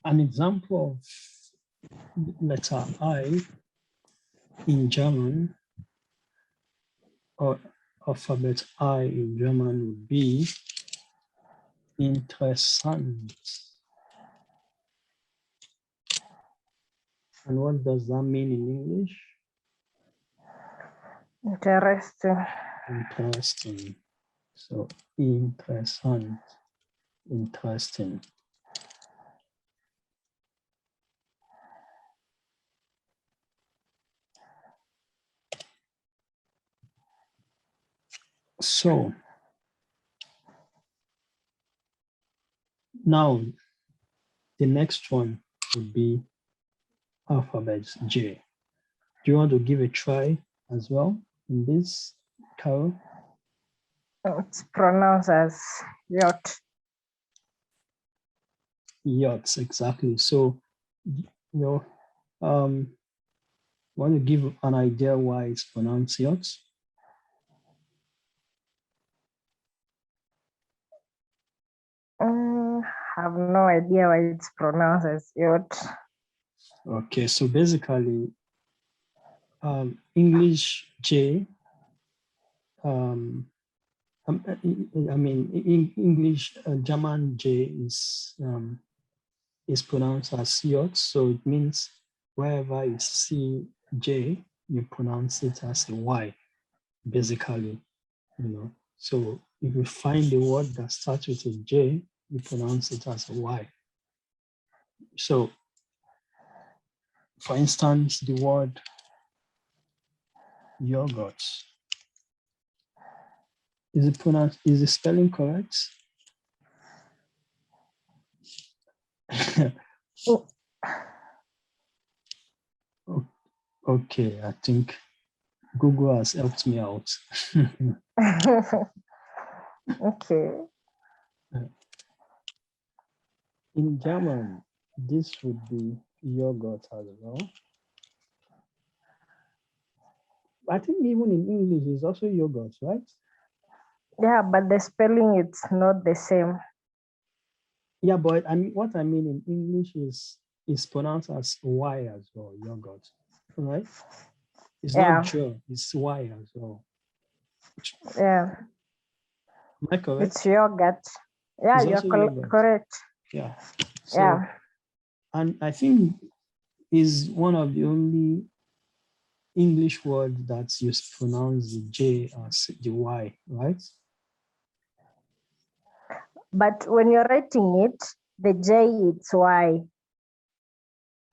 An example of letter I in German, or alphabet I in German, would be interessant. And what does that mean in English? Interesting. Interesting. So interessant, interesting. So now the next one would be alphabet J. Do you want to give a try as well in this, Carol? It's pronounced as yacht. Yachts, exactly. So, want to give an idea why it's pronounced yachts? Have no idea why it's pronounced as yacht. Okay, so basically, English J, I mean, in English, German J is pronounced as yacht. So it means wherever you see J, you pronounce it as a Y, basically, So if you find the word that starts with a J, you pronounce it as a Y. So, for instance, the word yogurt. Is the spelling correct? Okay, I think Google has helped me out. Okay. In German, this would be yogurt as well. I think even in English, it's also yogurt, right? Yeah, but the spelling it's not the same. Yeah, but what I mean in English is pronounced as Y as well, yogurt, right? It's not Joe, it's Y as well. Yeah. Am I correct? It's yogurt. Yeah, you're correct. Yeah. So, and I think is one of the only English words that's used to pronounce the J as the Y, right? But when you're writing it, the J it's Y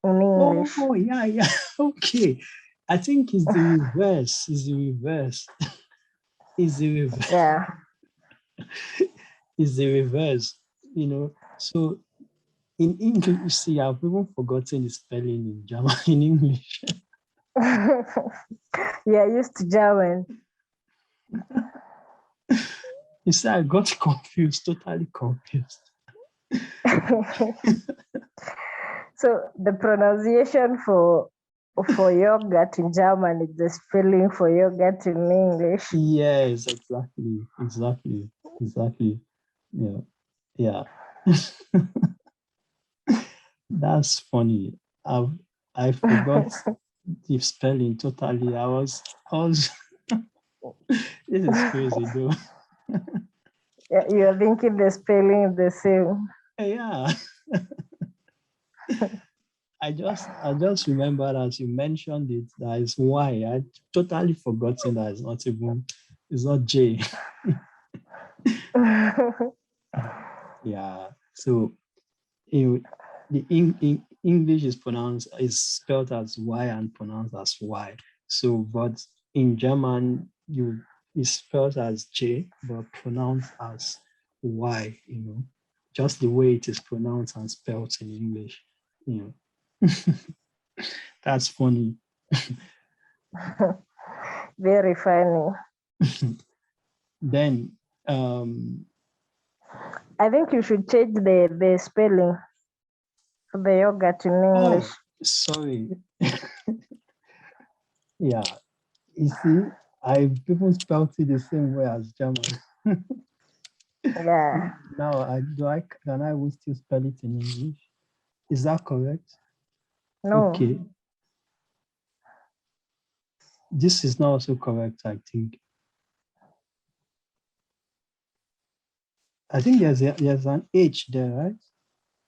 in English. Oh yeah. Okay. I think it's the reverse. It's the reverse. It's the reverse. Yeah. It's the reverse, So in English, you see, I've even forgotten the spelling in German, in English. Yeah, used to German. You see, I got confused, totally confused. So the pronunciation for yogurt in German is the spelling for yogurt in English. Yes, exactly. Yeah. That's funny. I forgot the spelling totally. I was this is crazy though. Yeah, you're thinking the spelling is the same. Yeah. I just remembered as you mentioned it, that is why I totally forgotten that it's not J. Yeah. So the English is spelled as Y and pronounced as Y. So, but in German, it's spelled as J, but pronounced as Y, just the way it is pronounced and spelled in English, That's funny. Very funny. Then, I think you should change the spelling for the yogurt in English. Oh, sorry. Yeah, you see, people spelled it the same way as German. Yeah. Now, can I will still spell it in English? Is that correct? No. Okay. This is not also correct, I think. I think there's an H there, right?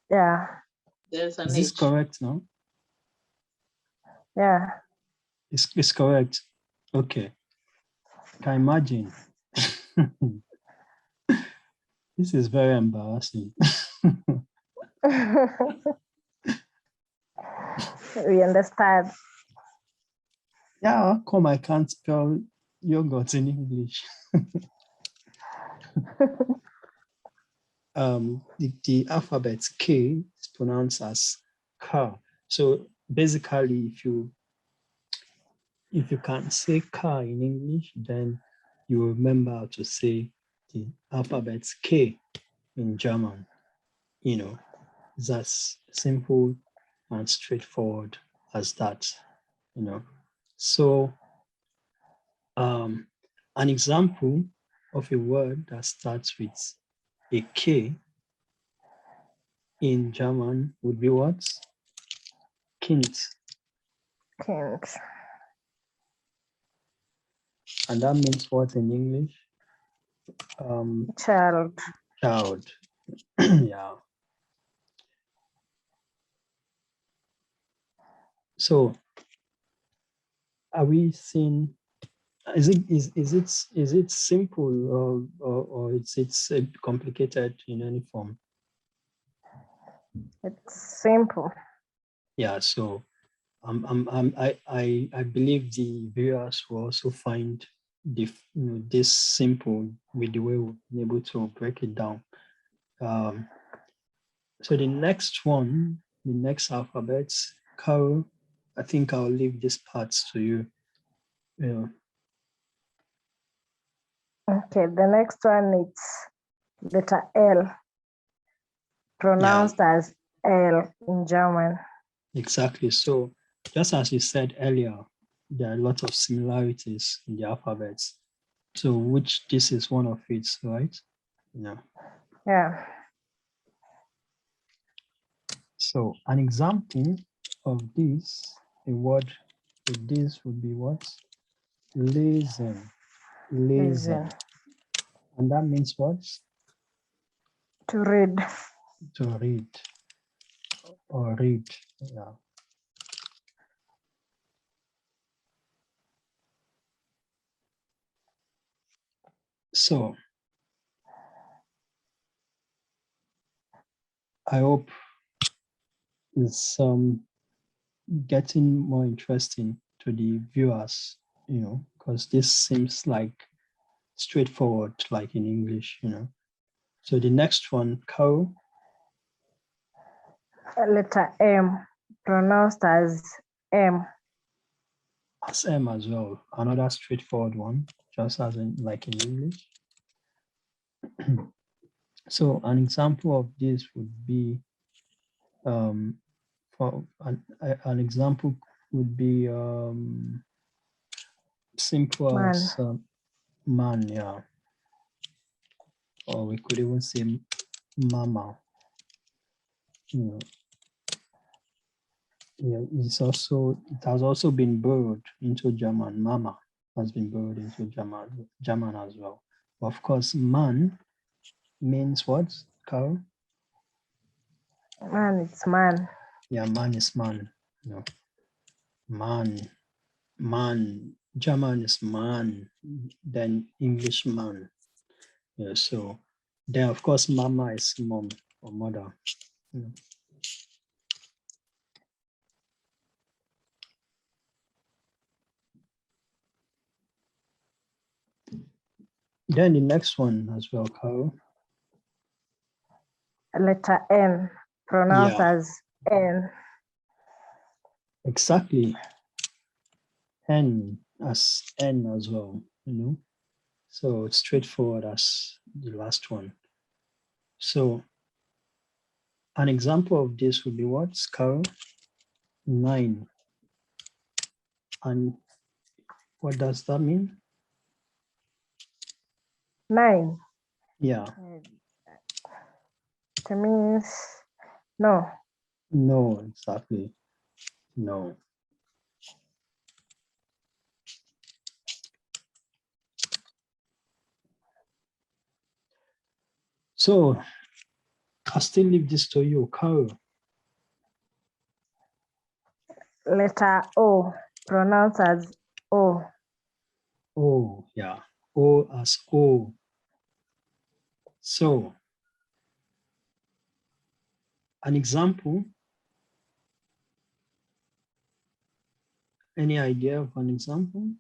Yeah. There's an Is this H. correct now? Yeah. It's correct. Okay. Can imagine. This is very embarrassing. We understand. Yeah, how come I can't spell yogurt in English? The alphabet K is pronounced as car. So basically, if you can't say car in English, then you remember how to say the alphabet K in German. You know, it's as simple and straightforward as that. You know, so an example of a word that starts with a K in German would be what? Kind. Kind. And that means what in English? Child. Child. Yeah. So are we seeing, is it simple or it's complicated in any form? It's simple. Yeah, so I believe the viewers will also find this simple with the way we've been able to break it down. So the next one, the next alphabet, Carol, I think I'll leave this part to you. Yeah. Okay, the next one is letter L, pronounced as L in German. Exactly. So just as you said earlier, there are a lot of similarities in the alphabets. So which this is one of it, right? Yeah. Yeah. So an example of this, a word with this would be what? Lesen. Lesen. And that means what? To read. To read or read. Yeah. So I hope it's getting more interesting to the viewers, because this seems like straightforward, like in English, So the next one, cow. Letter M, pronounced as M. As M as well. Another straightforward one, just as in like in English. So an example of this would be, for an example would be simple Man. as man, yeah. Or we could even say mama. It has also been borrowed into German. Mama has been borrowed into German as well. Of course, man means what, Carol? Man, it's man. Yeah, man is man. Man. German is man, then English man. Yeah, so then of course, mama is mom or mother. Then the next one as well, Carol. Letter N, pronounced as N. Exactly. N as well, So it's straightforward as the last one. So an example of this would be what, Carol? 9. And what does that mean? 9. Yeah. It means no. No, exactly. No. So I'll still leave this to you, Carol. Letter O, pronounced as O. O, yeah. O as O. So an example. Any idea of an example?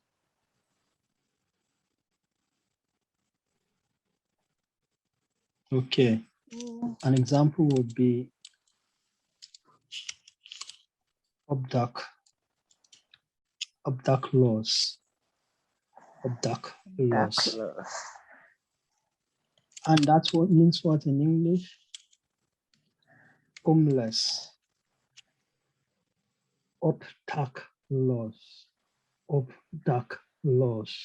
Okay. An example would be obduct laws. Obduct laws. And that's what means what in English? Homeless. Obduct laws. Obduct laws.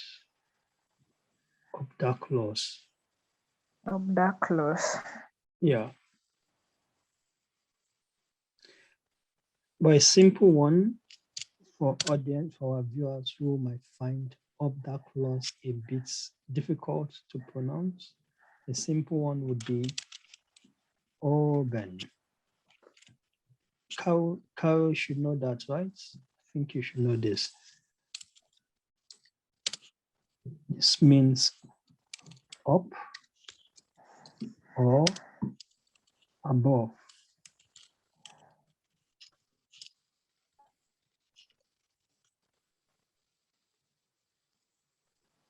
Obduct laws. Obduct laws. Yeah. But a simple one for audience, for our viewers who might find obduct laws a bit difficult to pronounce, a simple one would be organ. Carol should know that, right? I think you should know this. This means up or above.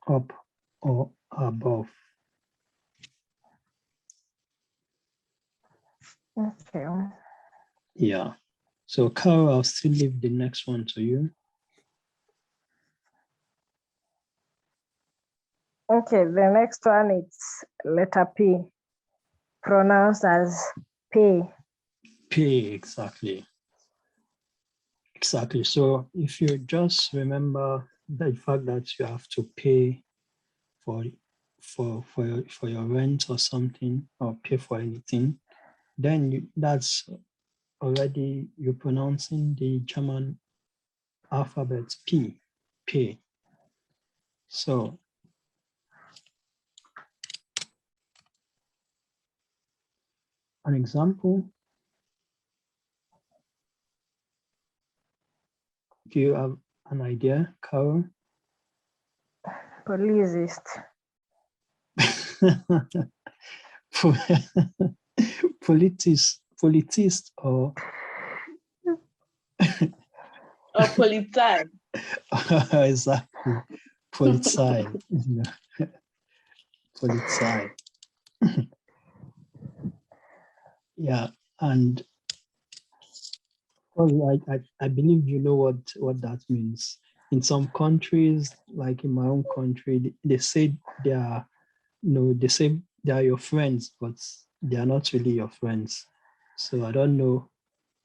Up or above. Okay. Yeah. So Carol, I'll still leave the next one to you. Okay, the next one is letter P, pronounced as P. P, exactly. Exactly. So if you just remember the fact that you have to pay for your rent or something, or pay for anything, then that's already you're pronouncing the German alphabet P, P. So an example, do you have an idea, Carol? Policist. Politist or Polizei. exactly, Polizei. Polizei. Yeah, and I believe you know what that means. In some countries, like in my own country, they say they are they say they are your friends, but they are not really your friends. So I don't know.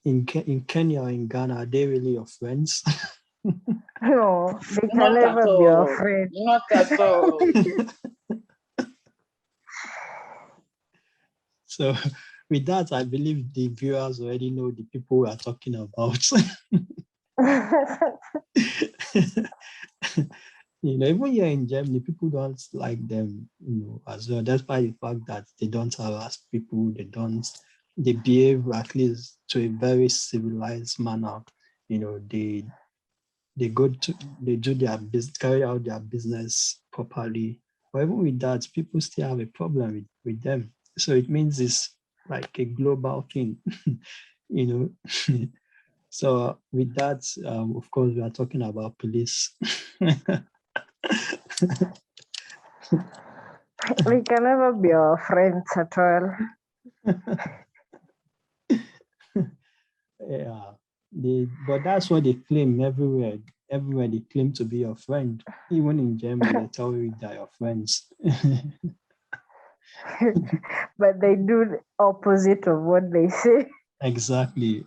In Kenya or in Ghana, are they really your friends? No, they can Not never at be your all. friend. Not at all. So with that, I believe the viewers already know the people we are talking about. Even here in Germany, people don't like them, as well. Despite the fact that they don't harass people, they behave at least to a very civilized manner. They do their business, carry out their business properly. But even with that, people still have a problem with them. So it means it's like a global thing, So with that, of course, we are talking about police. We can never be your friends at all. Yeah, but that's what they claim everywhere. Everywhere they claim to be your friend. Even in Germany, they tell you they're your friends. But they do the opposite of what they say. Exactly.